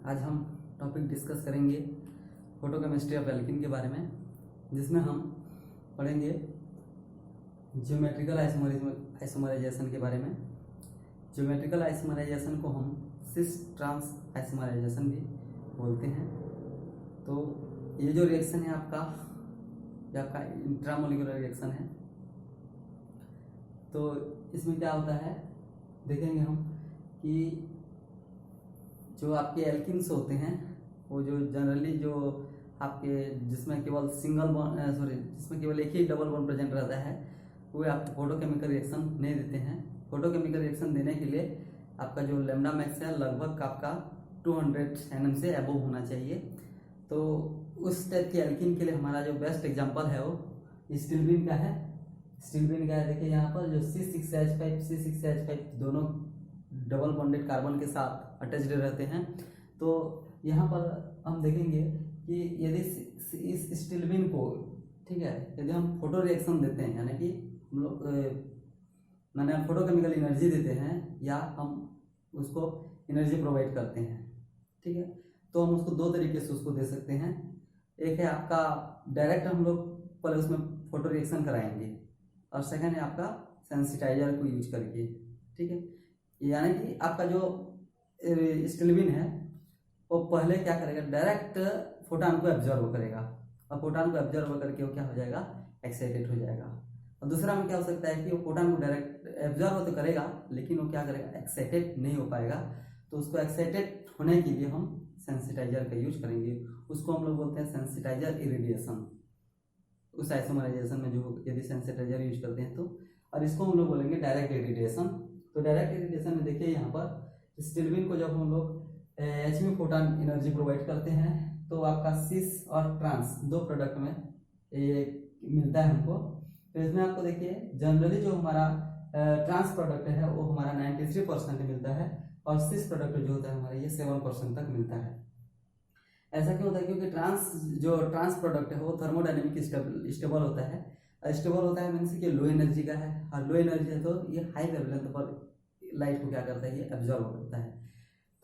आज हम topic discuss करेंगे फोटोकेमिस्ट्री ऑफ एल्कीन के बारे में, जिसमें हम पढ़ेंगे ज्योमेट्रिकल आइसोमराइजेशन के बारे में। ज्योमेट्रिकल आइसोमराइजेशन को हम सिस ट्रांस आइसोमराइजेशन भी बोलते हैं। तो ये जो रिएक्शन है ये आपका इंट्रामोलिकुलर रिएक्शन है। तो इसमें क्या होता है देखेंगे हम कि जो आपके एल्किन्स होते हैं वो जो जनरली जो आपके जिसमें केवल जिसमें केवल एक ही डबल बॉन्ड प्रेजेंट रहता है, वो आपको फोटोकेमिकल रिएक्शन नहीं देते हैं। फोटोकेमिकल रिएक्शन देने के लिए आपका जो लैम्डा मैक्स है लगभग आपका 200 nm से अबव होना चाहिए। तो उस टाइप के एल्किन के लिए हमारा जो बेस्ट एग्जांपल है वो स्टिल्बीन का है। स्टिल्बीन का है, देखिए यहाँ पर जो C6H5 दोनों डबल बॉन्डेड कार्बन के साथ अटैच्ड रहते हैं। तो यहाँ पर हम देखेंगे कि यदि इस स्टिल्बीन को, ठीक है, यदि हम फोटो रिएक्शन देते हैं, यानी कि हम लोग मैंने फोटोकेमिकल एनर्जी देते हैं या हम उसको एनर्जी प्रोवाइड करते हैं, ठीक है, तो हम उसको दो तरीके से उसको दे सकते हैं। एक है आपका डायरेक्ट हम लोग पहले उसमें फोटो रिएक्शन कराएंगे, और सेकंड है आपका सेंसिटाइजर को यूज करके, ठीक है। यानी कि आपका जो स्टिल्बीन है वो पहले क्या करेगा, डायरेक्ट फोटॉन को एब्जॉर्व करेगा, और फोटॉन को एब्जॉर्व करके वो क्या हो जाएगा, एक्साइटेड हो जाएगा। और दूसरा में क्या हो सकता है कि वो फोटॉन को डायरेक्ट एब्जॉर्व तो करेगा, लेकिन वो क्या करेगा, एक्साइटेड नहीं हो पाएगा। तो उसको एक्साइटेड होने के लिए हम सेंसिटाइजर का यूज करेंगे। उसको हम लोग बोलते हैं सेंसिटाइजर इरिडिएशन, उस आइसोमराइजेशन में जो यदि सेंसिटाइजर यूज करते हैं तो। और इसको हम लोग बोलेंगे डायरेक्ट इरिडिएशन। तो डायरेक्ट इरिडिएशन में देखिए यहाँ पर स्टिल्बीन को जब हम लोग HMU फोटॉन एनर्जी प्रोवाइड करते हैं तो आपका सिस और ट्रांस दो प्रोडक्ट में ये मिलता है हमको। तो इसमें आपको देखिए जनरली जो हमारा ट्रांस प्रोडक्ट है वो हमारा 93% मिलता है, और सिस प्रोडक्ट जो होता है हमारा ये 7% तक मिलता है। ऐसा क्यों होता है, क्योंकि ट्रांस प्रोडक्ट है वो थर्मोडायनेमिक स्टेबल होता है। स्टेबल होता है मीन्स कि लो एनर्जी का है, और लो एनर्जी है तो ये हाई वेवलेंथ पर लाइट को क्या करता है, ये एब्जॉर्व करता है।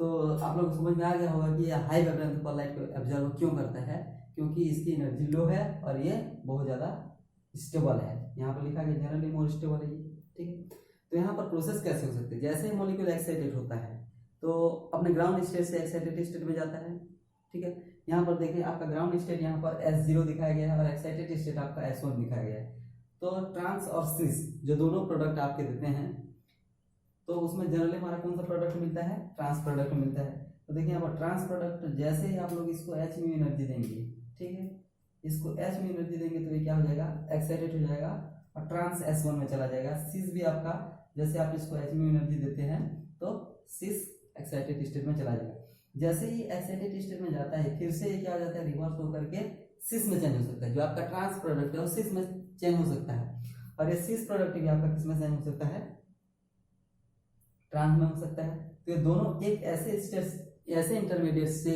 तो आप लोग समझ में आ गया होगा कि ये हाई वेवलेंथ पर लाइट को एब्जॉर्व क्यों करता है, क्योंकि इसकी एनर्जी लो है और ये बहुत ज़्यादा स्टेबल है। यहाँ पर लिखा गया जनरली मोर स्टेबल है ये, ठीक है। तो यहाँ पर प्रोसेस कैसे हो सकती है, जैसे ही मॉलिक्यूल एक्साइटेड होता है तो अपने ग्राउंड स्टेट से एक्साइटेड स्टेट में जाता है, ठीक है। यहाँ पर देखिए आपका ग्राउंड स्टेट यहाँ पर S0 दिखाया गया है और एक्साइटेड स्टेट आपका S1 दिखाया गया है। तो ट्रांस और सिस जो दोनों प्रोडक्ट आपके देते हैं, तो उसमें जनरली हमारा कौन सा प्रोडक्ट मिलता है, ट्रांस प्रोडक्ट मिलता है। तो देखिए यहाँ पर ट्रांस प्रोडक्ट जैसे ही आप लोग इसको HMU एनर्जी देंगे, ठीक है, इसको HMU एनर्जी देंगे तो ये क्या हो जाएगा, एक्साइटेड हो जाएगा और ट्रांस S1 में चला जाएगा। सिस भी आपका जैसे आप इसको HMU एनर्जी देते हैं तो सिस एक्साइटेड स्टेट में चला जाएगा। जैसे ही एक्साइटेड स्टेट में जाता है फिर से ये क्या हो जाता है, रिवर्स होकर के सिस में चेंज हो सकता है। जो आपका ट्रांस प्रोडक्ट है वो सिस में चेंज हो सकता है, और ये सिस प्रोडक्ट भी आपका किस में चेंज हो सकता है, ट्रांस में हो सकता है। तो ये दोनों एक ऐसे इंटरमीडिएट से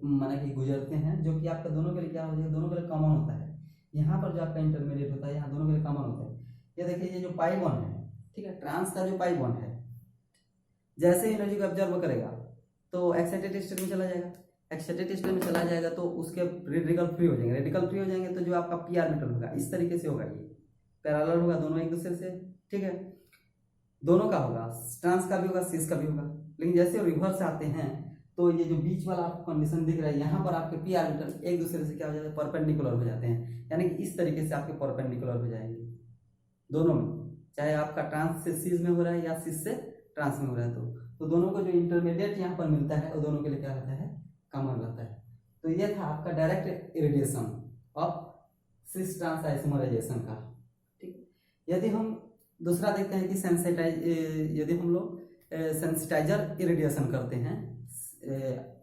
माना कि गुजरते हैं जो कि आपका दोनों के लिए क्या हो जाएगा, दोनों के लिए कॉमन होता है। यहाँ पर जो आपका इंटरमीडिएट होता है यहाँ दोनों के लिए कॉमन होता है। ये देखिए ये जो पाई बॉन्ड है, ठीक है, ट्रांस का जो पाई बॉन्ड है जैसे एनर्जी को ऑब्जर्व करेगा तो एक्साइटेड स्टेट में चला जाएगा। एक्साइटेड स्टेट में चला जाएगा तो उसके रेडिकल फ्री हो जाएंगे। रेडिकल फ्री हो जाएंगे तो जो आपका पी ऑर्बिटल होगा इस तरीके से होगा, ये पैरेलल होगा दोनों एक दूसरे से, ठीक है, दोनों का होगा, ट्रांस का भी होगा सिस का भी होगा। लेकिन जैसे रिवर्स आते हैं तो ये जो बीच वाला आपको कंडीशन दिख रहा है यहाँ पर आपके पी ऑर्बिटल एक दूसरे से क्या हो जाते हैं, परपेंडिकुलर हो जाते हैं, यानी कि इस तरीके से आपके परपेंडिकुलर हो जाएंगे दोनों में, चाहे आपका ट्रांस से सिस में हो रहा है या सिस से ट्रांस में हो रहा है। तो दोनों को जो इंटरमीडिएट यहाँ पर मिलता है वो दोनों के लिए क्या रहता है, कॉमन रहता है। तो ये था आपका direct irradiation of cis trans isomerization का, ठीक। यदि हम दूसरा देखते हैं कि यदि हम लोग सेंसिटाइजर इरिडिएशन करते हैं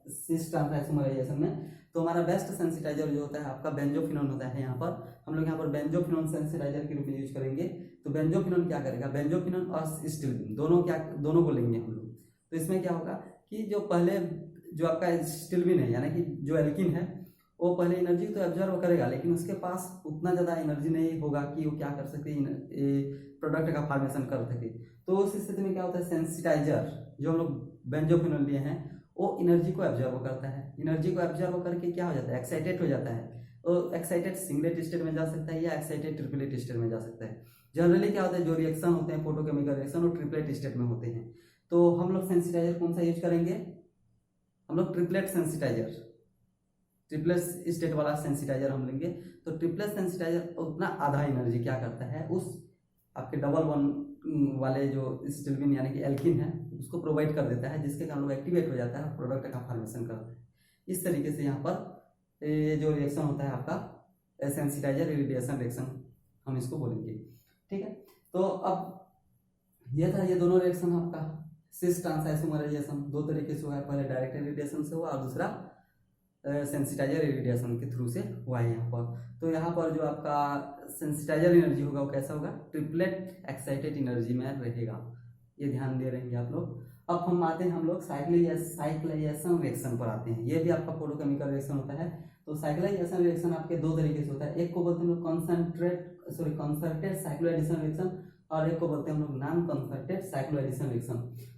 सिस ट्रांस आइसोमराइजेशन में, तो हमारा बेस्ट सेंसिटाइजर जो होता है आपका बेंजोफिनोन होता है। यहाँ पर हम लोग यहाँ पर बेंजोफिनोन सेंसिटाइजर के रूप में यूज करेंगे। तो बेंजोफिनोन क्या करेगा, बेंजोफिनोन और स्टिल्बीन दोनों को लेंगे हम लोग। तो इसमें क्या होगा कि जो पहले जो आपका स्टिल्बीन है यानी कि जो एल्किन है वो पहले एनर्जी तो एब्जॉर्व करेगा, लेकिन उसके पास उतना ज़्यादा एनर्जी नहीं होगा कि वो क्या कर सके, प्रोडक्ट का फॉर्मेशन कर सके। तो उस स्थिति में क्या होता है, सेंसिटाइजर जो हम लोग बेंजोफिनोल लिए हैं वो एनर्जी को एब्जॉर्ब करता है। एनर्जी को एब्जॉर्ब करके क्या हो जाता है, एक्साइटेड हो जाता है। तो एक्साइटेड सिंगलेट स्टेट में जा सकता है या एक्साइटेड ट्रिपलेट स्टेट में जा सकता है। जनरली क्या होता है, जो रिएक्शन होते हैं फोटोकेमिकल रिएक्शन, वो ट्रिपलेट स्टेट में होते हैं। तो हम लोग सेंसिटाइजर कौन सा यूज करेंगे, हम लोग ट्रिपलेट सेंसिटाइजर, ट्रिपलेट स्टेट वाला सेंसिटाइजर हम लेंगे। तो ट्रिपलेट सेंसिटाइजर उतना आधा एनर्जी क्या करता है, उस आपके डबल वन वाले जो स्टिल्विन यानी कि एल्किन है उसको प्रोवाइड कर देता है, जिसके कारण वो एक्टिवेट हो जाता है, प्रोडक्ट का फॉर्मेशन करता है। इस तरीके से यहाँ पर जो रिएक्शन होता है आपका सेंसिटाइजर इरिडिएशन रिएक्शन हम इसको बोलेंगे। ठीक है, तो अब ये था, ये दोनों रिएक्शन आपका सिस ट्रांसआइसोमराइजेशन दो तरीके से हुआ है, पहले डायरेक्ट इरिडिएशन से हुआ और दूसरा सेंसिटाइजर इरिडिएशन के थ्रू से हुआ है यहाँ पर। तो यहाँ पर जो आपका सेंसिटाइजर एनर्जी होगा वो कैसा होगा, ट्रिपलेट एक्साइटेड एनर्जी में रहेगा, ये ध्यान दे रहेंगे आप लोग। अब हम आते हैं, हम लोग साइक्लाइजेशन रिएक्शन पर आते हैं। ये भी आपका फोटोकेमिकल रिएक्शन होता है। तो साइक्लाइजेशन रिएक्शन आपके दो तरीके से होता है, एक को बोलते हैं हम लोग कंसंट्रेटेड साइक्लोएडिशन रिएक्शन और एक को बोलते हैं हम लोग नॉन कंसंट्रेटेड साइक्लोएडिशन रिएक्शन।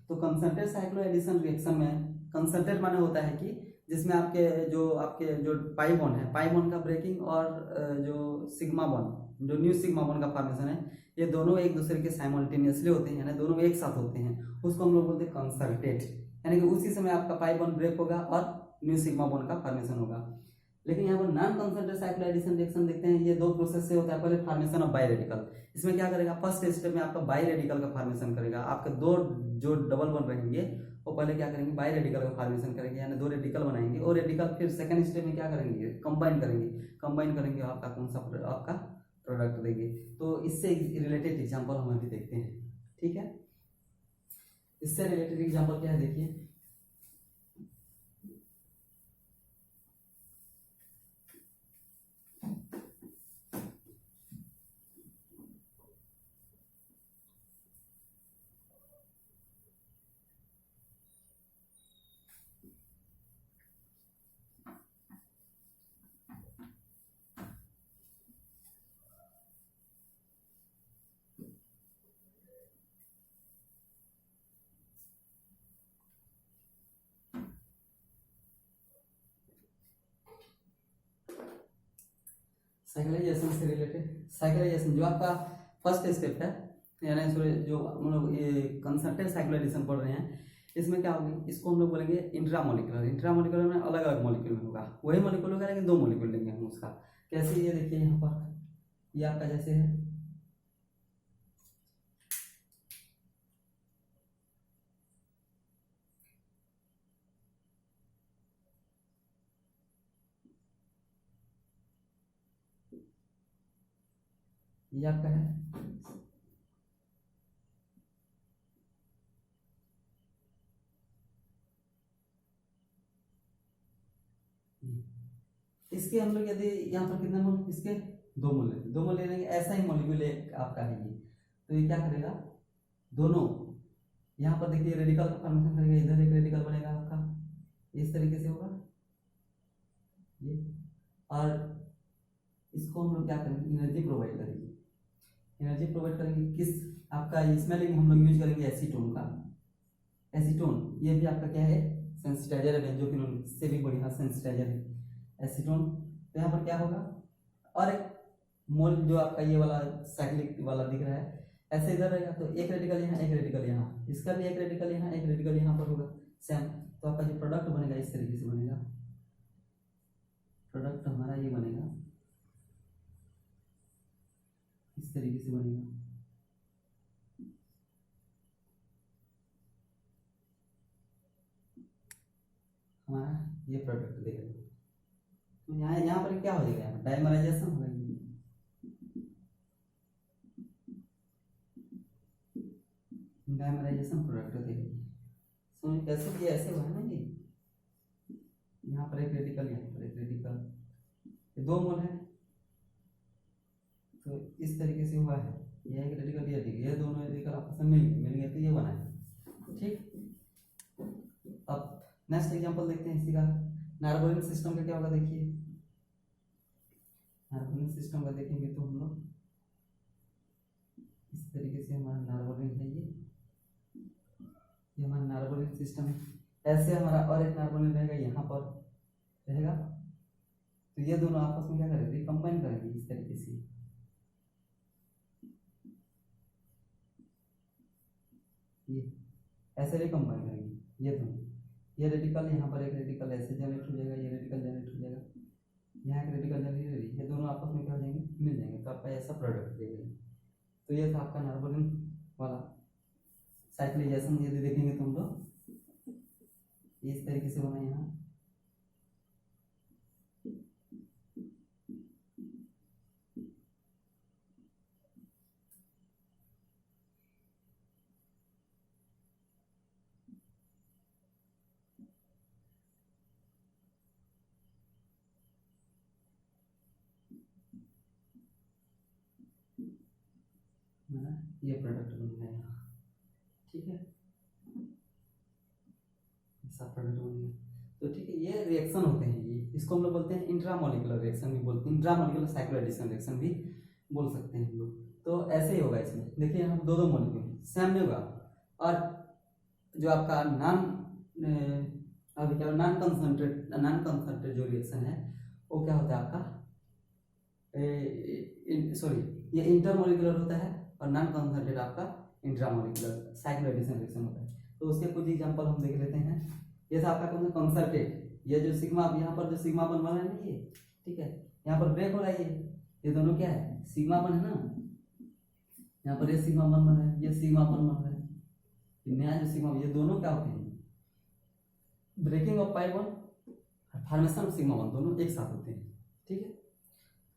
तो कंसंट्रेटेड साइक्लोएडिशन रिएक्शन में कंसंट्रेट माने होता है कि जिसमें आपके जो पाई बॉन्ड है, पाई बॉन्ड का ब्रेकिंग और जो सिग्मा बॉन्ड, जो न्यू सिग्मा बॉन्ड का फॉर्मेशन है, ये दोनों एक दूसरे के साइमल्टेनियसली होते हैं, यानी दोनों एक साथ होते हैं, उसको हम लोग बोलते हैं कंसंट्रेट। यानी कि उसी समय आपका पाई बॉन्ड ब्रेक होगा और न्यू सिग्मा बॉन्ड का फॉर्मेशन होगा। लेकिन यहाँ पर नॉन कंसंट्रेटेड साइक्लोएडिशन रिएक्शन देखते हैं, ये दो प्रोसेस से होता है। पहले फॉर्मेशन ऑफ बाई रेडिकल, इसमें क्या करेगा, फर्स्ट स्टेप में आपका बाई रेडिकल का फॉर्मेशन करेगा। आपके दो जो डबल बॉन्ड रहेंगे वो पहले क्या करेंगे, बाई रेडिकल का फॉर्मेशन करेंगे, यानी दो रेडिकल बनाएंगे, और रेडिकल फिर सेकंड स्टेप में क्या करेंगे, कंबाइन करेंगे, आपका कौन सा आपका प्रोडक्ट देंगे। तो इससे रिलेटेड एग्जांपल हम अभी देखते हैं। ठीक है, इससे रिलेटेड एग्जांपल क्या है देखिए, साइक्लाइजेशन से रिलेटेड, साइक्लाइजेशन जो आपका फर्स्ट स्टेप है, यानी जो हम लोग ये कंसंट्रेटेड साइक्लाइजेशन पढ़ रहे हैं, इसमें क्या होगा, इसको हम लोग बोलेंगे इंट्रामोलिकुलर। इंट्रामोलिकुलर में अलग अलग मॉलिक्यूल में होगा, वही मॉलिक्यूल होगा लेकिन दो मॉलिक्यूल लेंगे हम उसका। कैसे, ये देखिए यहाँ पर, ये आपका जैसे है, ये आपका है, इसके हम लोग यदि यहाँ पर कितने मोल, इसके दो मोल ले लेंगे, ऐसा ही मॉलिक्यूल एक आपका है ये। तो ये क्या करेगा, दोनों यहाँ पर देखिए रेडिकल का फॉर्मेशन करेगा, इधर एक रेडिकल बनेगा आपका, इस तरीके से होगा ये, और इसको हम लोग क्या करेंगे, एनर्जी प्रोवाइड करेंगे। एनर्जी प्रोवाइड करेंगे किस, आपका इसमें लेंगे हम लोग यूज करेंगे एसीटोन का। एसीटोन ये भी आपका क्या है, सेंसिटाइजर है, बेंजोक्विनोन से भी बढ़िया सेंसिटाइजर है एसीटोन। तो यहाँ पर क्या होगा, और एक मोल जो आपका ये वाला साइक्लिक वाला दिख रहा है, ऐसे इधर रहेगा, तो एक रेडिकल यहाँ, एक रेडिकल यहाँ, इसका भी एक रेडिकल यहाँ, एक रेडिकल यहाँ पर होगा सेम। तो आपका जो प्रोडक्ट बनेगा इस तरीके से बनेगा, प्रोडक्ट हमारा ये बनेगा, इस तरीके से बनेगा। हमारा ये प्रोडक्ट देगा। तो यहाँ पर क्या हो जाएगा, डाइमराइजेशन होगा, डाइमराइजेशन प्रोडक्ट देगा। समझ कैसे किया, ऐसे हुआ है ना, ये यहाँ पर एक रेडिकल, यहाँ पर एक रेडिकल, ये दो मोल है, तो इस तरीके से हुआ है, ये एक रेडिकल, ये दोनों रेडिकल आपस में मिल गए, तो ये बना है। ठीक, अब नेक्स्ट एग्जांपल देखते हैं इसी का। नार्बोलिन सिस्टम का क्या होगा देखिए, नार्बोलिन सिस्टम का देखेंगे तो हम लोग इस तरीके से, हमारा नार्बोलिन है, ये हमारा नार्बोलिन सिस्टम है। ऐसे हमारा और एक नार्मोनिल रहेगा यहाँ पर रहेगा, तो ये दोनों आपस में क्या करेंगे, रिकम्बाइन करेंगे इस तरीके से। ये ऐसे रिकम्बाइन करेंगे ये दोनों, ये रेडिकल यहाँ पर एक रेडिकल ऐसे जनरेट हो जाएगा, ये रेडिकल जनरेट हो जाएगा, यहाँ एक रेडिकल जनरेट हो, ये दोनों आपस में क्या हो जाएंगे, मिल जाएंगे, तो आपका ऐसा प्रोडक्ट देगा। तो ये था आपका नार्मोनिल वाला साइक्लिजेशन। यदि देखेंगे तो हम लोग इस तरीके से बना यहाँ, ये प्रोडक्ट बन गया यहाँ, ठीक है, ऐसा प्रोडक्ट बन गया। तो ठीक है, ये रिएक्शन होते हैं, ये इसको हम लोग बोलते हैं इंट्रामोलिकुलर रिएक्शन भी बोलते हैं, इंट्रामोलिकुलर साइक्लोएडिशन रिएक्शन भी बोल सकते हैं हम लोग। तो ऐसे ही होगा इसमें, देखिए हम दो मॉलिक्यूल सेम नहीं होगा, और जो आपका अभी क्या नॉन कंसंट्रेट जो रिएक्शन है वो क्या होता है आपका, सॉरी ये इंटरमोलिकुलर होता है, और नॉन कंसंट्रेट आपका इंट्रामोलिकुलर साइक्लोएडिशन रिएक्शन होता है। तो उसके कुछ एग्जांपल हम देख लेते हैं। ये था आपका कौन सा, कंसंट्रेट, ये जो सिग्मा, यहाँ पर जो सिग्मा बन रहा है ना ये, ठीक है, यहाँ पर ब्रेक हो रहा है, ये दोनों क्या है, सिग्मा बन है ना, यहाँ पर ये सिग्मा बन रहा है, ये सिग्मा बन रहा है, नया जो सिग्मा, ये दोनों क्या होते हैं, breaking of pi bond, formation of sigma bond, दोनों एक साथ होते हैं, ठीक है।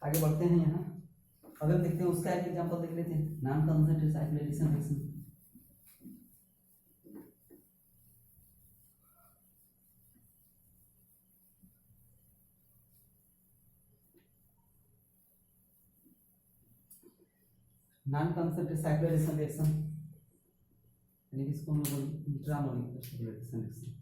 आगे बढ़ते हैं यहाँ, अगर देखते हैं उसका एक एग्जांपल देख लेते हैं, non concentrate cycloaddition reaction. Non concentrate cycloaddition reaction यानी कि इसको हम लोग इंट्रामोलिकुलर साइक्लोएडिशन रिएक्शन।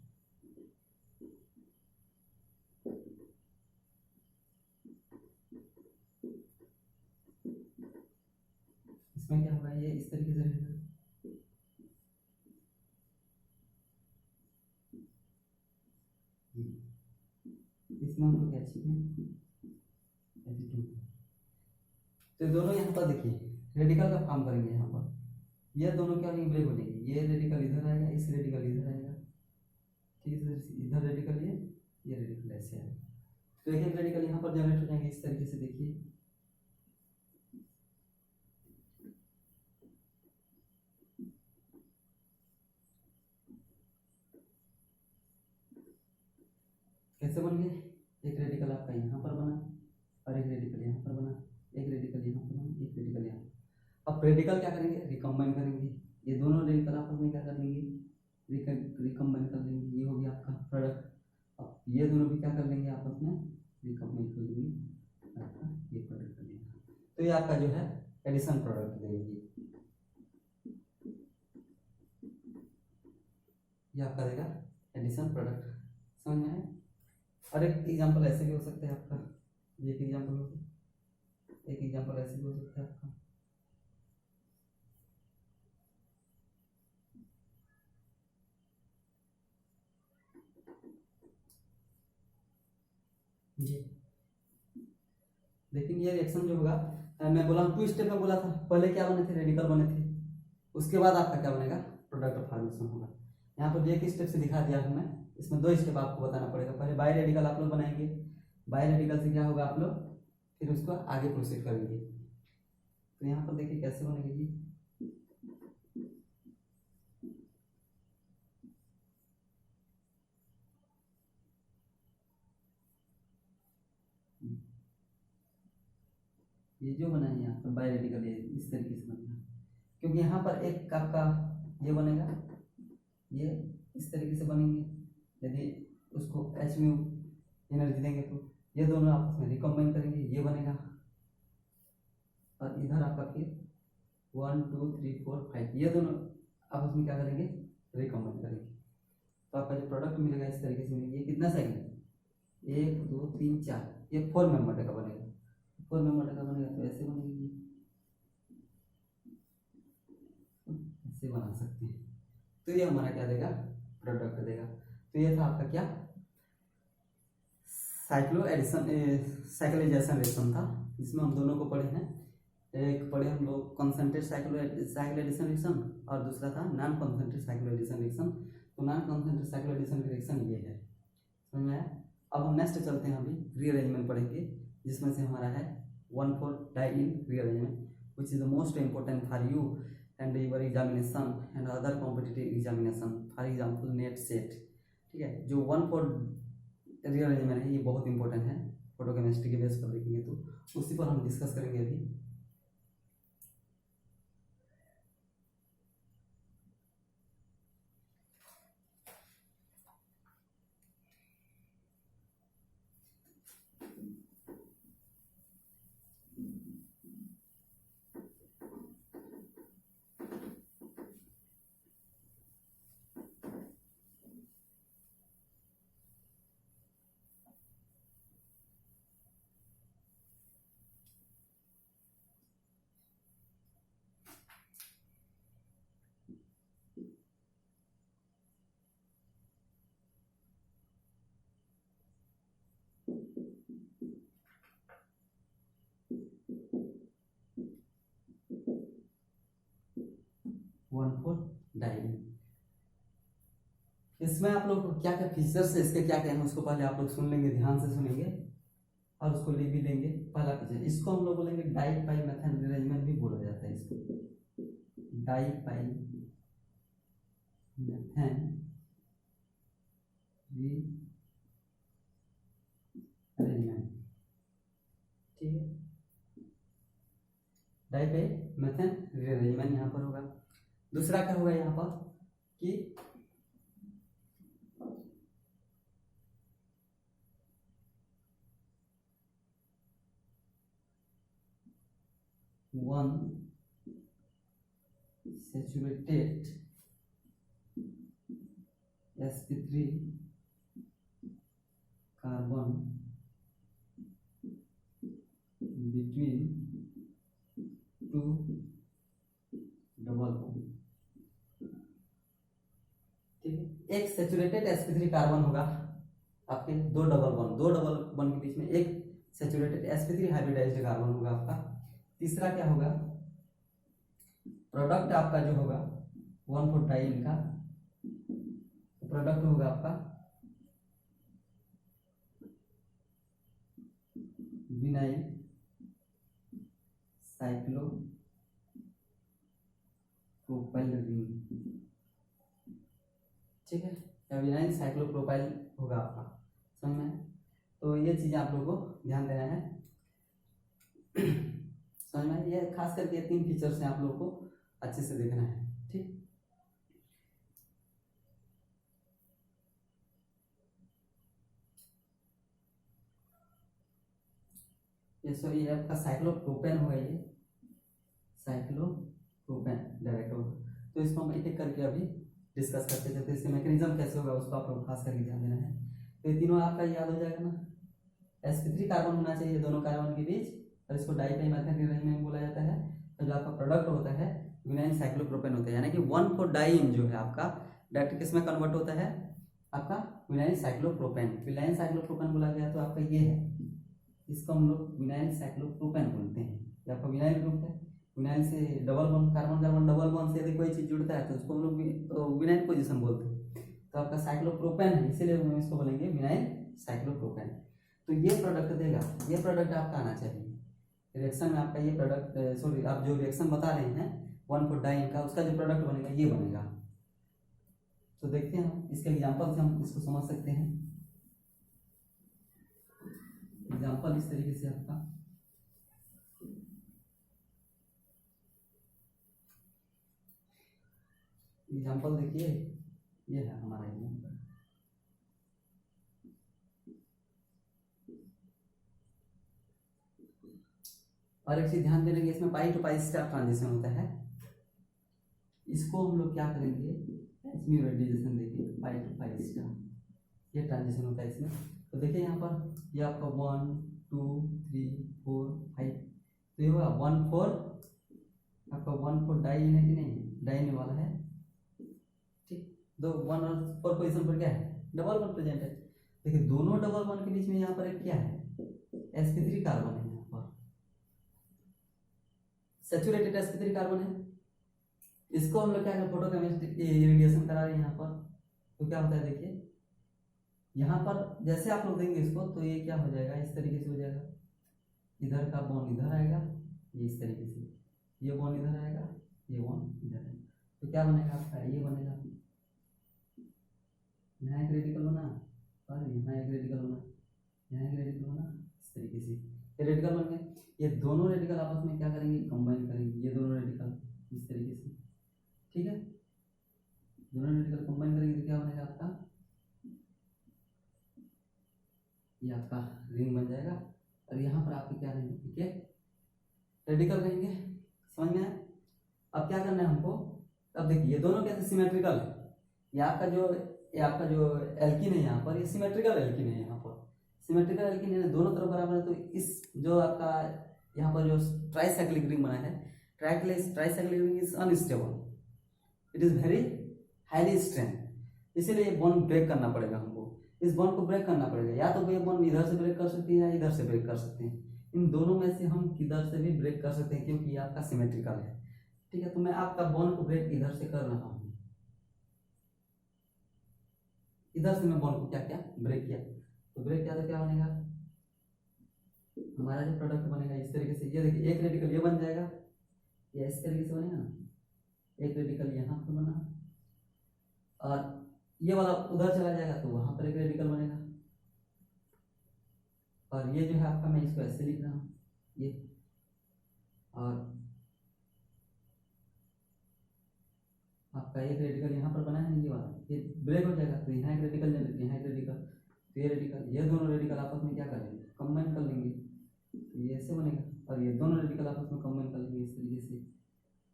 इसमें क्या होगा, ये इस तरीके से रहेगा, इसमें हम लोग क्या चाहिए, तो दोनों यहाँ पर देखिए रेडिकल का फॉर्म करेंगे, यहाँ पर ये दोनों क्या होंगे, ब्रेक हो जाएंगे, ये रेडिकल इधर आएगा, इस रेडिकल इधर आएगा, ठीक है, इधर रेडिकल ये रेडिकल ऐसे आएगा, तो एक एक रेडिकल यहाँ पर जनरेट हो जाएंगे इस तरीके से। देखिए कैसे बन गए, एक रेडिकल आपका यहाँ पर बना, और एक रेडिकल यहाँ पर बना, एक रेडिकल यहाँ पर बना, एक रेडिकल यहाँ। अब रेडिकल क्या करेंगे, रिकम्बाइन करेंगे, ये दोनों रेडिकल आपस में क्या कर लेंगे, रिकम्बाइन कर लेंगे, ये हो गया आपका प्रोडक्ट। अब ये दोनों भी क्या कर लेंगे, आपस में रिकम्बाइन कर लेंगे, आपका ये प्रोडक्ट कर लेंगे, तो ये आपका जो है एडिशन प्रोडक्ट देंगे, ये आपका देगा एडिशन प्रोडक्ट, समझ में है। और एक एग्जांपल ऐसे भी हो सकता है आपका, ये एक एग्जांपल हो सकता है, एक एग्जांपल ऐसे भी हो सकता है आपका, ये लेकिन ये रिएक्शन जो होगा, मैं बोला टू स्टेप में बोला था, पहले क्या बने थे, रेडिकल बने थे, उसके बाद आपका क्या बनेगा, प्रोडक्ट फॉर्मेशन होगा। यहाँ पर एक स्टेप से दिखा दिया हूँ मैं, इसमें दो स्टेप आपको बताना पड़ेगा, पहले बाय रेडिकल आप लोग बनाएंगे, बाय रेडिकल से क्या होगा, आप लोग फिर उसको आगे प्रोसीड करेंगे। तो यहाँ पर देखिए कैसे बनेगी, ये जो बना है यहाँ पर बाय रेडिकल, ये इस तरीके से बनेगा, क्योंकि यहाँ पर एक आपका ये बनेगा, ये इस तरीके से बनेंगे, यदि उसको एच म्यू एनर्जी देंगे तो ये दोनों आपस में रिकम्बाइन करेंगे, ये बनेगा, और इधर आपका फिर 1 2 3 4 5 ये दोनों आपस में क्या करेंगे, रिकम्बाइन करेंगे, तो आपका जो प्रोडक्ट मिलेगा इस तरीके से मिलेगा। ये कितना साइकिल है, 1 2 3 4, ये 4 मेंबर का बनेगा, 4 मेंबर का बनेगा, तो ऐसे बनेगी, ऐसे बना सकते हैं, तो ये हमारा क्या देगा, प्रोडक्ट देगा। तो ये था आपका क्या, साइक्लोजाइजेशन रिएक्शन था, जिसमें हम दोनों को पढ़े हैं। एक पढ़े हम लोग कॉन्सेंट्रेट साइक्लोजाइजेशन रिएक्शन और दूसरा था नॉन कॉन्सेंट्रेट साइक्लोजाइजेशन रिएक्शन। तो नॉन कॉन्सेंट्रेट साइक्लोजाइजेशन रिएक्शन ये है, समझ में आया। अब हम नेक्स्ट चलते हैं, अभी रीअरेंजमेंट पढ़ेंगे, जिसमें से हमारा है 1,4-डाइईन rearrangement, which is the most important for you and your examination and other competitive examination, for example net set. ठीक है, जो 1,4 रीअरेंजमेंट है ये बहुत इंपॉर्टेंट है, फोटोकेमिस्ट्री के बेस पर देखेंगे तो उसी पर हम डिस्कस करेंगे अभी। इसमें आप लोग क्या क्या फीचर्स है, इसके क्या क्या है उसको पहले आप लोग सुन लेंगे, ध्यान से सुनेंगे और उसको लिख भी लेंगे। पहला फीचर, इसको हम लोग बोलेंगे डाइपाइमेथाइल रीअरेंजमेंट भी बोला जाता है इसको, डाइपाइमेथाइल रीअरेंजमेंट। ठीक है, डाइपाइमेथाइल रीअरेंजमेंट यहाँ पर होगा। दूसरा क्या होगा यहाँ पर कि one saturated sp3 carbon between two double bond. ठीक है, एक सैचुरेटेड sp3 कार्बन होगा आपके, दो डबल बॉन्ड के बीच में एक सैचुरेटेड sp3 हाइब्रिडाइज्ड कार्बन होगा आपका। तीसरा क्या होगा, प्रोडक्ट आपका जो होगा 1,4-डाइईन का प्रोडक्ट होगा आपका विनाइल साइक्लोप्रोपाइल रिंग। ठीक है, या विनाइल साइक्लोप्रोपाइल होगा आपका, समझ में। तो ये चीजें आप लोगों को ध्यान देना है, समझ में। ये खास करके ये 3 फीचर्स हैं, आप लोगों को अच्छे से देखना है। ठीक, ये सॉरी आपका साइक्लोप्रोपेन होगा, ये साइक्लोप्रोपेन डायरेक्ट होगा। तो इसको हम एक एक करके अभी डिस्कस करते चलते, इसके मैकेनिज्म कैसे होगा उसको आप लोग खास करके ध्यान देना है। तो ये तीनों आपका याद हो जाएगा ना, sp3 कार्बन होना चाहिए दोनों कार्बन के बीच, और इसको डाइपाइमेथाइल रीअरेंजमेंट बोला जाता है। तो जो आपका प्रोडक्ट होता है विनाइल साइक्लोप्रोपेन होता है, यानी कि 1,4-डाइईन जो है आपका डायरेक्ट किस में कन्वर्ट होता है, आपका विनाइल साइक्लोप्रोपेन। विनाइल साइक्लोप्रोपेन बोला गया तो आपका ये है, इसको हम लोग विनाइल साइक्लोप्रोपेन बोलते हैं। ये आपका विनाइल ग्रुप है, विनाइल से double bond carbon carbon double bond से यदि कोई चीज जुड़ता है तो उसको हम लोग विनाइल पोजीशन बोलते हैं। तो आपका साइक्लोप्रोपेन है, इसीलिए हम इसको बोलेंगे विनाइल साइक्लोप्रोपेन। तो ये प्रोडक्ट देगा, ये प्रोडक्ट आपका आना चाहिए रिएक्शन में। आपका ये प्रोडक्ट सॉरी आप जो रिएक्शन बता रहे हैं 1,4-डाइईन का, उसका जो प्रोडक्ट बनेगा ये बनेगा। तो देखते हैं हम इसके एग्जांपल से हम इसको समझ सकते हैं। एग्जांपल इस तरीके से आपका एग्जांपल देखिए, ये है हमारा एग्जांपल। और एक चीज ध्यान देने की, इसमें पाई टू पाई स्टार ट्रांजिशन होता है, इसको हम लोग क्या करेंगे, इसमें रेडिएशन देखिए पाई टू पाई स्टार, ये ट्रांजिशन होता है इसमें। तो देखिए यहाँ पर ये आपका 1 2 3 4 5, तो ये होगा 1,4 आपका 1,4 डाइईन है कि नहीं, डाइईन वाला है। ठीक, दो 1 और 4 पोजीशन पर क्या है, डबल बॉन्ड प्रेजेंट है। देखिए दोनों डबल बॉन्ड के बीच में यहाँ पर एक क्या है, sp3 कार्बन है, यहाँ पर सैचुरेटेड sp3 कार्बन है। इसको हम लोग क्या करें, फोटोकेमिस्ट्री इरिडिएशन करा रहे हैं यहाँ पर। तो क्या होता है देखिए, यहाँ पर जैसे आप लोग देंगे इसको तो ये क्या हो जाएगा, इस तरीके से हो जाएगा। इधर का बॉन्ड इधर आएगा, ये इस तरीके से, ये बॉन्ड इधर आएगा, ये बॉन्ड इधर आएगा। तो क्या बनेगा आपका, ये बनेगा, यहाँ एक रेडिकल बना और यहाँ एक रेडिकल बना, यहाँ एक रेडिकल बना, इस तरीके से ये रेडिकल बन गए। ये दोनों रेडिकल आपस में क्या करेंगे, कंबाइन करेंगे, ये दोनों रेडिकल इस तरीके से, ठीक है। दोनों रेडिकल कंबाइन करेंगे तो क्या बनेगा आपका, ये आपका रिंग बन जाएगा। और यहाँ पर आपके क्या रहेंगे, ठीक है, रेडिकल रहेंगे। समझ में आया। अब क्या करना है हमको, अब देखिए ये दोनों कैसे सिमेट्रिकल है। ये आपका जो एल्कीन है यहाँ पर, ये सिमेट्रिकल एल्कीन है। यहाँ पर सिमेट्रिकल एल्कीन है, दोनों तरफ बराबर है। तो इस जो आपका यहाँ पर जो ट्राइसाइक्लिक रिंग बना है, tricyclic ring is unstable, it is very highly strength. इसीलिए ये बॉन्ड ब्रेक करना पड़ेगा हमको, इस बॉन्ड को ब्रेक करना पड़ेगा। या तो ये बॉन्ड इधर से ब्रेक कर सकती है या इधर से ब्रेक कर सकते हैं। इन दोनों में से हम किधर से भी ब्रेक कर सकते हैं, क्योंकि ये आपका सिमेट्रिकल है, ठीक है। तो मैं आपका बॉन्ड को ब्रेक इधर से कर रहा हूँ, इधर से मैं बॉन्ड को क्या किया, ब्रेक किया। तो ब्रेक किया तो क्या बनेगा, हमारा जो प्रोडक्ट बनेगा इस तरीके से। ये देखिए एक रेडिकल ये बन जाएगा, ये इस तरीके से बनेगा ना, एक रेडिकल यहाँ पर बना और ये वाला उधर चला जाएगा तो वहां पर एक रेडिकल बनेगा। और ये जो है आपका, मैं इसको ऐसे लिख रहा हूँ, ये और आपका एक रेडिकल यहाँ पर बना है, ये वाला ये ब्रेक हो जाएगा तो यहाँ एक रेडिकल, यहाँ एक रेडिकल, तो ये रेडिकल, ये दोनों रेडिकल आपस में क्या करेंगे, कंबाइन कर लेंगे, तो ये ऐसे बनेगा। और ये दोनों रेडिकल आपस में कंबाइन कर लेंगे इस तरीके से,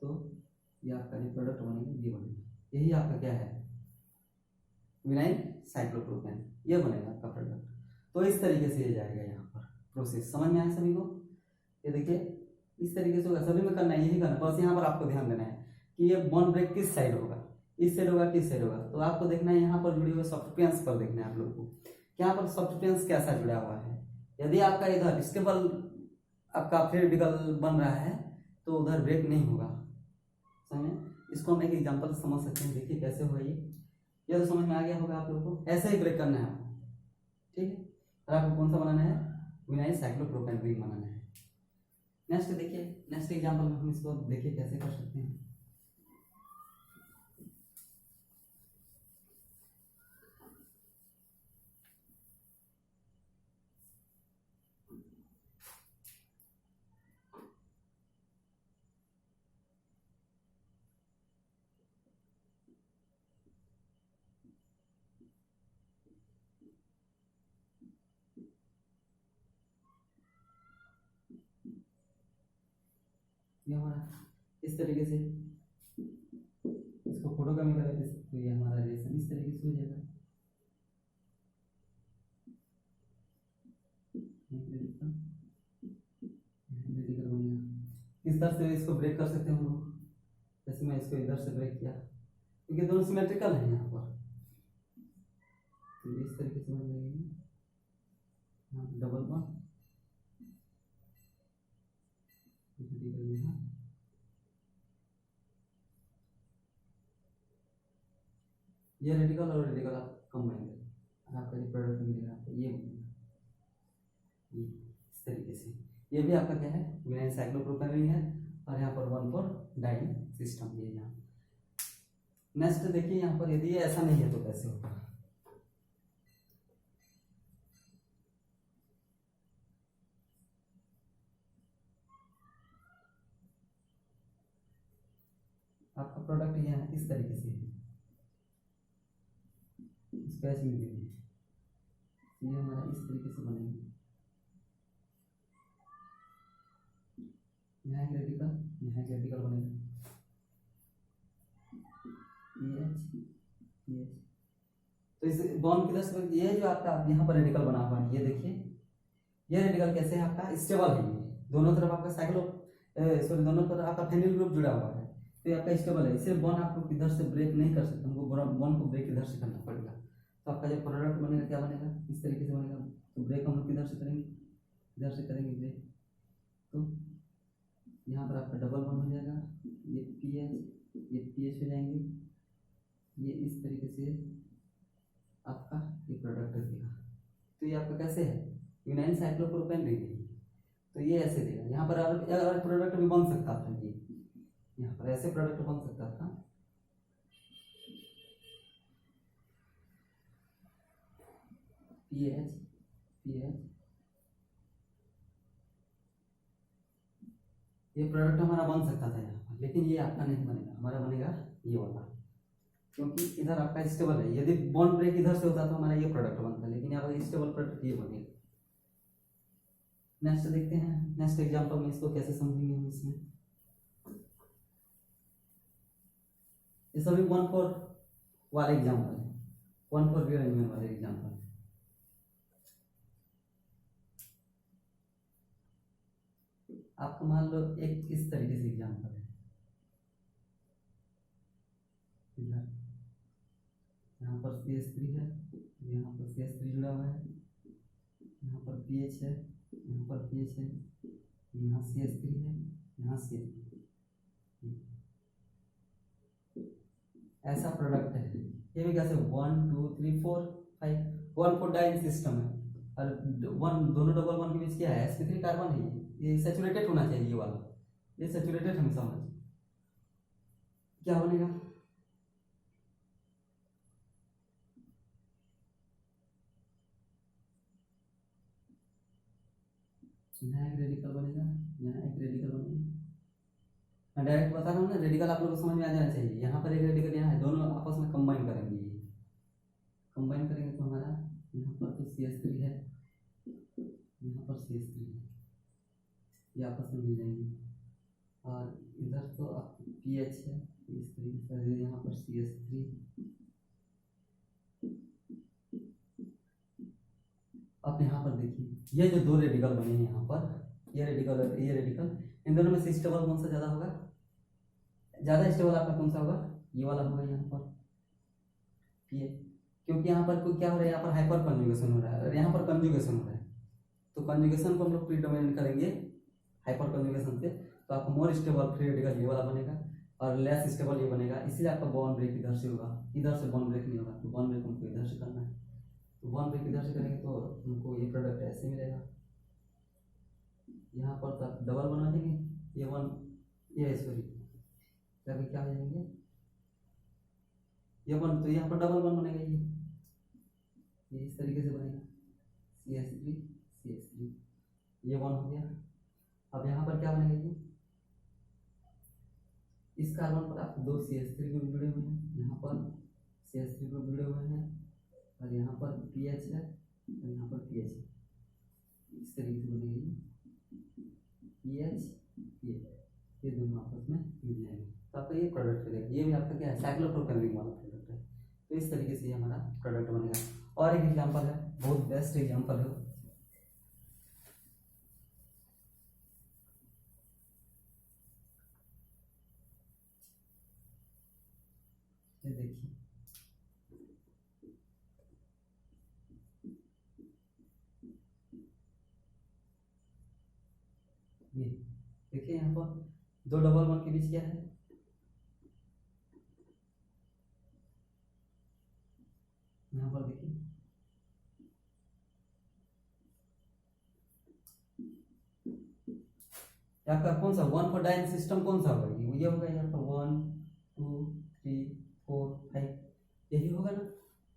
तो ये आपका जो प्रोडक्ट बनेगा ये बनेगा। यही आपका क्या है, विनाइल साइक्लोप्रोपेन, ये बनेगा आपका प्रोडक्ट। तो इस तरीके से ये जाएगा यहाँ पर प्रोसेस। समझ में आया सभी को। ये देखिए इस तरीके से होगा, सभी में करना है, यही करना। बस यहाँ पर आपको ध्यान देना है कि ये बॉन्ड ब्रेक किस साइड होगा, इस साइड होगा किस साइड होगा। तो आपको देखना है यहाँ पर जुड़े हुए सॉफ्टवेयर्स पर देखना है आप लोग को, यहाँ पर सॉफ्टवेयर्स कैसा जुड़ा हुआ है। यदि आपका इधर स्टेबल आपका फ्री रेडिकल बन रहा है तो उधर ब्रेक नहीं होगा। समझे, इसको हम एक एग्जाम्पल से समझ सकते हैं। देखिए कैसे होगा ये तो समझ में आ गया होगा आप लोगों को। ऐसे ही ब्रेक करना है आपको, ठीक है। और आपको कौन सा बनाना है, विनाइल साइक्लोप्रोपेन रिंग बनाना है। नेक्स्ट देखिए, नेक्स्ट एग्जांपल में हम इसको देखिए कैसे कर सकते हैं। ये हमारा इस तरीके से, इसको फोटो कमी करें तो ये हमारा रिलेशन इस तरीके से हो जाएगा। किस तरह से इसको ब्रेक कर सकते हैं हम लोग, जैसे मैं इसको इधर से ब्रेक किया क्योंकि दोनों सिमेट्रिकल है यहाँ पर, तो इस तरीके से बन जाएगी डबल बॉन्ड, ये रेडिकल और रेडिकल आप कंबाइन करें, आपका जो प्रोडक्ट मिलेगा आपको ये इस तरीके से। ये भी आपका क्या है, विनाइल साइक्लोप्रोपेन रिंग है और यहाँ पर 1,4-डाई सिस्टम ये यहाँ। नेक्स्ट देखिए यहाँ पर, यदि ये ऐसा नहीं है तो कैसे होगा। आपका प्रोडक्ट ये है इस तरीके से, स्पेस में भी ये हमारा इस तरीके से बनेगा। यहाँ एक रेडिकल, यहाँ एक रेडिकल बनेगा, तो इस बॉन्ड किधर से, ये जो आपका यहाँ पर रेडिकल बना हुआ है, ये देखिए ये रेडिकल कैसे है आपका, स्टेबल है। ये दोनों तरफ आपका साइक्लो सॉरी दोनों तरफ आपका फेनिल ग्रुप जुड़ा हुआ है, तो ये आपका स्टेबल है, सिर्फ बॉन्ड आप लोग इधर से ब्रेक नहीं कर सकते, हमको बॉन्ड को ब्रेक इधर से करना पड़ेगा। तो आपका जो प्रोडक्ट बनेगा क्या बनेगा, इस तरीके से बनेगा। तो ब्रेक हम लोग किधर से करेंगे, इधर से करेंगे ब्रेक। तो यहाँ पर आपका डबल बॉन्ड हो जाएगा, ये पीएच हो जाएंगे, ये इस तरीके से आपका ये प्रोडक्ट देगा। तो ये आपका कैसे है, यूनाइन साइक्लोप्रोपेन देगी। तो ये ऐसे देगा। यहाँ पर अलग प्रोडक्ट भी बन सकता था, ये यहाँ पर ऐसे प्रोडक्ट बन सकता था। पीएच ये प्रोडक्ट हमारा बन सकता था यहाँ पर, लेकिन ये आपका नहीं बनेगा, हमारा बनेगा ये वाला, क्योंकि इधर आपका स्टेबल है। यदि बॉन्ड ब्रेक इधर से होता तो हमारा ये प्रोडक्ट बनता, लेकिन यहाँ पर स्टेबल प्रोडक्ट ये बनेगा। नेक्स्ट देखते हैं, नेक्स्ट एग्जांपल में इसको कैसे समझेंगे हम। इसमें ये सभी 1/4 वाले एग्जांपल है, 1/4 रीअरेंजमेंट वाले एग्जांपल। आपका मान लो एक इस तरीके से एग्जांपल है, यहाँ पर CH3 है, यहाँ पर CH3 जुड़ा हुआ है, यहाँ पर पीएच है, यहाँ पर पीएच है, यहाँ CH3 है, यहाँ CH3। ऐसा प्रोडक्ट है। ये भी कैसे 1 2 3 4 5 1/4 डाइन सिस्टम है, और दोनों डबल बॉन्ड के बीच क्या है, sp3 कार्बन है। ये सैचुरेटेड होना चाहिए, ये वाला ये सैचुरेटेड हमेशा होना चाहिए। क्या बनेगा, यहाँ एक रेडिकल बनेगा, यहाँ एक रेडिकल बनेगा। मैं डायरेक्ट बता रहा हूँ ना, रेडिकल आप लोगों को समझ में आ जाना चाहिए। यहाँ पर एक रेडिकल यहाँ है, दोनों आपस में कंबाइन करेंगे। ये कंबाइन करेंगे तो हमारा यहाँ पर तो CH3 है, यहाँ पर CH3 है, ये आपस में मिल जाएंगे। और इधर तो आप पीएच है, इस तरीके से यहाँ पर CH3। अब यहाँ पर देखिए, ये जो दो रेडिकल बने हैं यहाँ पर, ये रेडिकल इन दोनों में से स्टेबल कौन सा ज़्यादा होगा, ज़्यादा स्टेबल आपका कौन सा होगा, ये वाला होगा यहाँ पर ये, क्योंकि यहाँ पर कोई क्या हो रहा है, यहाँ पर हाइपर कंजुगेशन हो रहा है और यहाँ पर कंजुगेशन हो रहा है। तो कंजुगेशन को हम लोग प्रीडोमिनेंट करेंगे हाइपर कंजुगेशन पे, तो आपको मोर स्टेबल फ्री रेडिकल ये वाला बनेगा और लेस स्टेबल ये बनेगा। इसलिए आपका बॉन्ड ब्रेक इधर से होगा, इधर से बॉन्ड ब्रेक नहीं होगा। तो बॉन्ड ब्रेक हमको इधर से करना है, तो बॉन्ड ब्रेक इधर से करेंगे तो हमको ये प्रोडक्ट ऐसे मिलेगा। यहाँ पर तो आप डबल बना देंगे, ये सॉरी क्या हो जाएंगे, ये वन, तो यहाँ पर डबल वन बनेगा। ये इस तरीके से बनेगा, CH3 ये वन हो गया। अब यहाँ पर क्या बनेगा, ये इस कार्बन पर आप दो CH3 ग्रुप जुड़े हुए हैं, यहाँ पर CH3 ग्रुप जुड़े हुए हैं और यहाँ पर पीएच है और यहाँ पर पीएच है। इस तरीके से बनेगी पीएच, ये दोनों आपस में मिल जाएंगे। तो आपका ये प्रोडक्ट बनेगा। ये भी आपका क्या है, साइक्लोप्रोपेन रिंग वाला प्रोडक्ट है। तो इस तरीके से ये हमारा प्रोडक्ट बनेगा। और एक एग्जांपल है, बहुत बेस्ट एग्जांपल है, ये देखिए, ये देखिए यहाँ पर दो डबल बॉन्ड के बीच क्या है, यहाँ पर देखिए आपका कौन सा 1/4 डाइन सिस्टम कौन सा होगा, ये होगा यहाँ पर 1 2 3 4 5, यही होगा ना।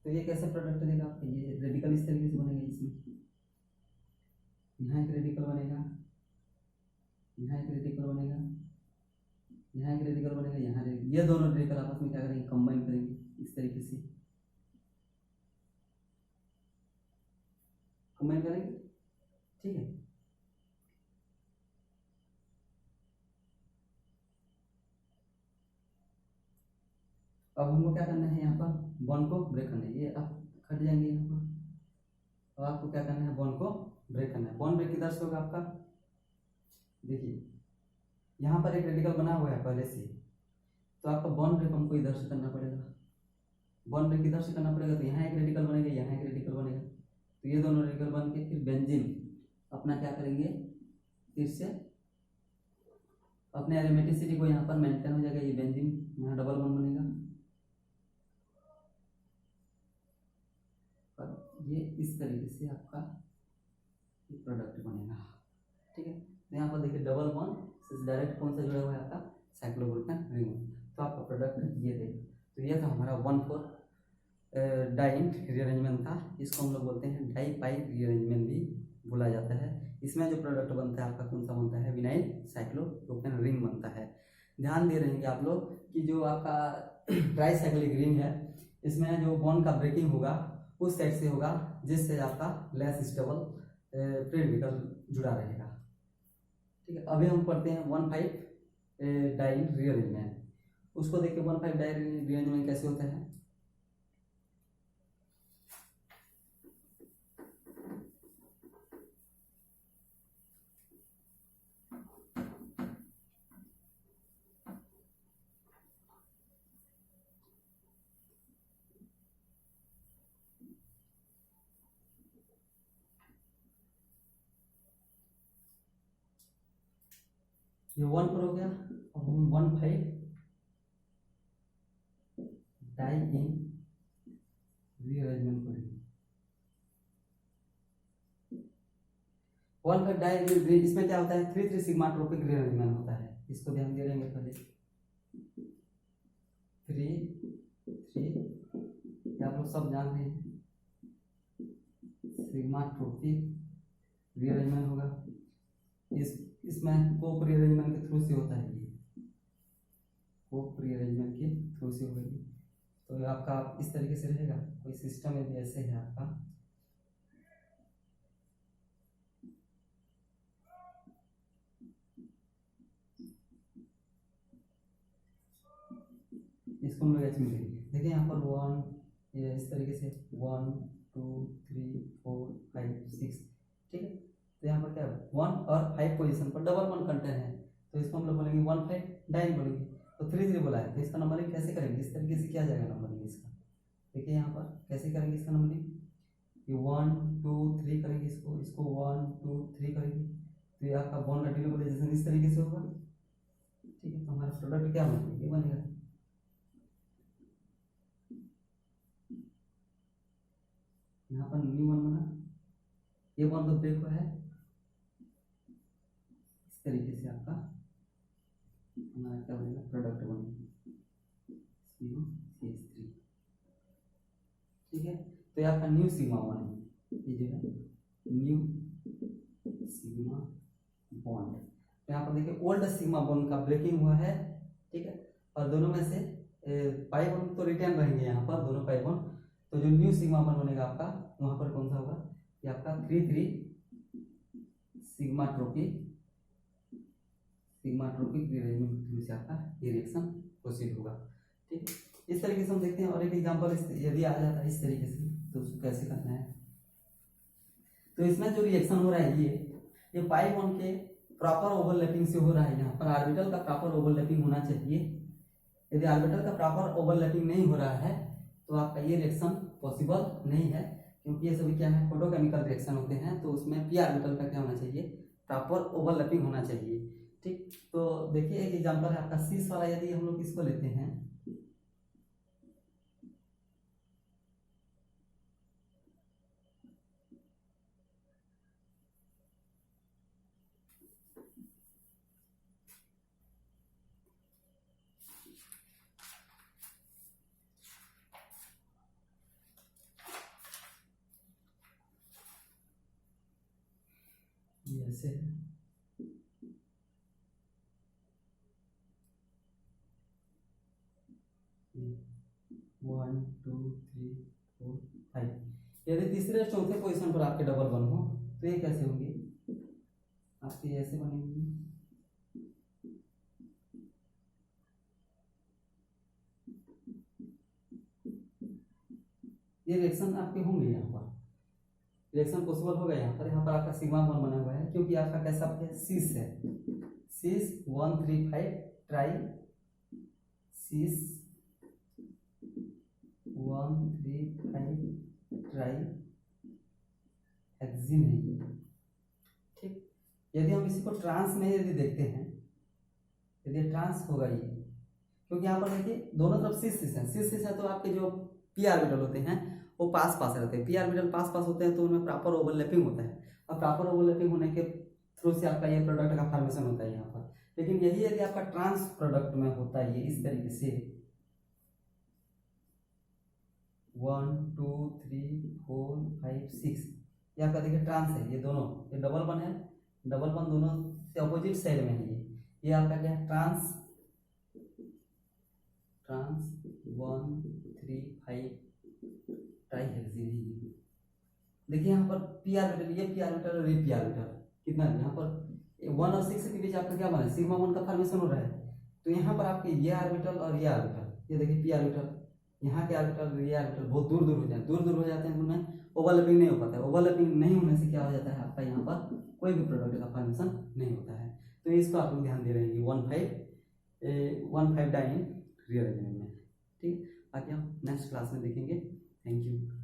तो ये कैसे प्रोडक्ट देगा आपका, ये रेडिकल इस तरीके से बनेगा। इसमें यहाँ एक रेडिकल बनेगा, यहाँ एक रेडिकल बनेगा, यहाँ एक रेडिकल बनेगा, यहाँ ये दोनों रेडिकल आपस में क्या करेंगे, कंबाइन करेंगे इस तरीके से कंबाइन करेंगे, ठीक है। अब हमको क्या करना है, यहाँ पर बॉन्ड को ब्रेक करना है। ये आप हट जाएंगे यहाँ पर, अब आपको क्या करना है, बॉन्ड को ब्रेक करना है। बॉन्ड ब्रेक किधर से होगा आपका, देखिए यहाँ पर एक रेडिकल बना हुआ है पहले से, तो आपका बॉन्ड ब्रेक हमको इधर से करना पड़ेगा, बॉन्ड ब्रेक इधर से करना पड़ेगा, तो यहाँ एक रेडिकल बनेगा, यहाँ एक रेडिकल बनेगा, तो ये दोनों रेडिकल बन के फिर बेंजीन अपना क्या करेंगे, फिर से अपने एरोमेटिसिटी को यहाँ पर मेंटेन हो जाएगा, ये बेंजीन यहाँ डबल बॉन्ड बनेगा और ये इस तरीके से आपका प्रोडक्ट बनेगा। ठीक है, तो यहाँ पर देखिए डबल बॉन्ड डायरेक्ट कौन सा जुड़ा हुआ है आपका साइक्लोब्यूटेन रिंग, तो आपका प्रोडक्ट ये देगा। तो ये था हमारा 1,4 डाइंट रीअरेंजमेंट था, इसको हम लोग बोलते हैं डाई पाई रीअरेंजमेंट भी बोला जाता है। इसमें जो प्रोडक्ट बनता है आपका कौन सा बनता है, विनाइल साइक्लोप्रोपेन रिंग बनता है। ध्यान दे रहेंगे आप लोग कि जो आपका ट्राई साइक्लिक रिंग है, इसमें जो बॉन्ड का ब्रेकिंग होगा उस साइड से होगा जिससे आपका लेस स्टेबल फ्री रेडिकल जुड़ा रहेगा। ठीक है, अभी हम पढ़ते हैं 1,5 डाइंट रीअरेंजमेंट। उसको देखिए 1,5 डाइंट रीअरेंजमेंट कैसे होता है। ये 1,4 हो गया, अब हम 1,5 डाई इन रीअरेंजमेंट करेंगे। 1,5 डाई इसमें क्या होता है, 3,3 सिग्मा ट्रोपिक रीअरेंजमेंट होता है। इसको ध्यान दे रहेंगे पहले 3,3 आप लोग सब जान रहे हैं, सिग्मा ट्रोपिक रीअरेंजमेंट होगा। इसमें कोप रीअरेंजमेंट के थ्रू से होता है, ये कोप रीअरेंजमेंट के थ्रू से होगी। तो आपका इस तरीके से रहेगा, कोई सिस्टम में भी ऐसे है आपका। इसको हम लोग एच में लेंगे। देखिए यहाँ पर 1 ये इस तरीके से 1 2 3 4 5 6। ठीक है, तो यहाँ पर क्या है 1 और 5 पोजीशन पर डबल बॉन्ड कंटेंट है, तो इसको हम लोग बोलेंगे 1,5 डाइन बोलेंगे। तो 3,3 बोला है, तो इसका नंबरिंग कैसे करेंगे, इस तरीके से किया जाएगा नंबरिंग इसका। देखिए यहाँ पर कैसे करेंगे इसका नंबरिंग, ये 1 2 3 करेंगे, इसको 1 2 3 करेंगे, तो ये आपका बॉन्ड का डिनोमिनेशन इस तरीके से होगा। ठीक है, तो हमारा प्रोडक्ट क्या बनेगा, ये बनेगा। यहाँ पर न्यू वन बना, ये वन तो ब्रेक हुआ है, इस तरीके से आपका हमारा क्या बनेगा, प्रोडक्ट बनेगा COCH3। ठीक है, तो ये आपका न्यू सिग्मा वन है, ये जो है न्यू सिग्मा बॉन्ड। तो यहाँ पर देखिए ओल्ड सिग्मा बॉन्ड का ब्रेकिंग हुआ है। ठीक है, और दोनों में से पाई बॉन्ड तो रिटर्न रहेंगे यहाँ पर दोनों पाई बॉन्ड, तो जो न्यू सिग्मा बॉन्ड बनेगा आपका वहाँ पर कौन सा होगा, ये आपका 3,3 सिग्मा ट्रोपिक रीअरेंजमेंट से आपका ये रिएक्शन प्रोसीड होगा। ठीक, इस तरीके से हम देखते हैं। और एक एग्जांपल यदि आ जाता है इस तरीके से, तो उसको कैसे करना है। तो इसमें जो रिएक्शन हो रहा है ये पाई बॉन्ड के प्रॉपर ओवरलैपिंग से हो रहा है। यहाँ पर ऑर्बिटल का प्रॉपर ओवरलैपिंग होना चाहिए। यदि ऑर्बिटल का प्रॉपर ओवरलैपिंग नहीं हो रहा है तो आपका ये रिएक्शन पॉसिबल नहीं है, क्योंकि ये सभी क्या है, फोटोकेमिकल रिएक्शन होते हैं। तो उसमें पी ऑर्बिटल का क्या होना चाहिए, प्रॉपर ओवरलैपिंग होना चाहिए। ठीक, तो देखिए एक एग्जांपल है आपका सीस वाला, यदि हम लोग इसको लेते हैं ये ऐसे है, one two three four five. यदि तीसरे चौथे पोजीशन पर आपके डबल वन हो तो ये कैसे होंगे, आपके ऐसे बनेंगे। ये रिएक्शन आपके होंगे, यहाँ पर रिएक्शन पॉसिबल होगा। यहाँ पर आपका सिग्मा बॉन्ड बना हुआ है, क्योंकि आपका कैसा है, सीस है, सीस 1 3 5 ट्राई 6 1 3 5 ट्राई हेक्सिन है ये। ठीक, यदि हम इसी को ट्रांस में यदि देखते हैं, यदि ट्रांस होगा ये, क्योंकि यहाँ पर देखिए दोनों तरफ सिस है तो आपके जो पी ऑर्बिटल होते हैं वो पास पास रहते हैं। पी ऑर्बिटल पास पास होते हैं तो उनमें प्रॉपर ओवरलैपिंग होता है, और प्रॉपर ओवरलैपिंग होने के थ्रू से आपका ये प्रोडक्ट का फॉर्मेशन होता है यहाँ पर। लेकिन यही यदि आपका ट्रांस प्रोडक्ट में होता है ये इस तरीके से 1 2 3 4 5 6, ये आपका देखिए ट्रांस है, ये दोनों, ये डबल वन है, डबल वन दोनों से अपोजिट साइड में है ये आपका क्या है ट्रांस 1 3 5 ट्राईहेक्सिन है। देखिए यहाँ पर पी ऑर्बिटल, ये पी ऑर्बिटल और ये पी ऑर्बिटल कितना है यहाँ पर 1 और 6 के बीच आपका क्या बना है, सिग्मा 1 का फॉर्मेशन हो रहा है। तो यहाँ पर आपके ये ऑर्बिटल और ये ऑर्बिटल, ये देखिए पी ऑर्बिटल, यहाँ के ऑर्बिटल ये ऑर्बिटल बहुत दूर दूर हो जाते हैं, उनमें ओवरलैपिंग नहीं हो पाता है। ओवरलैपिंग नहीं होने से क्या हो जाता है, आपका यहाँ पर कोई भी प्रोडक्ट का फॉर्मेशन नहीं होता है। तो इसको आप लोग ध्यान दे रहेंगे 1,5 डाइन रिअरेंजमेंट में। ठीक, बाकी हम नेक्स्ट क्लास में देखेंगे। Thank you.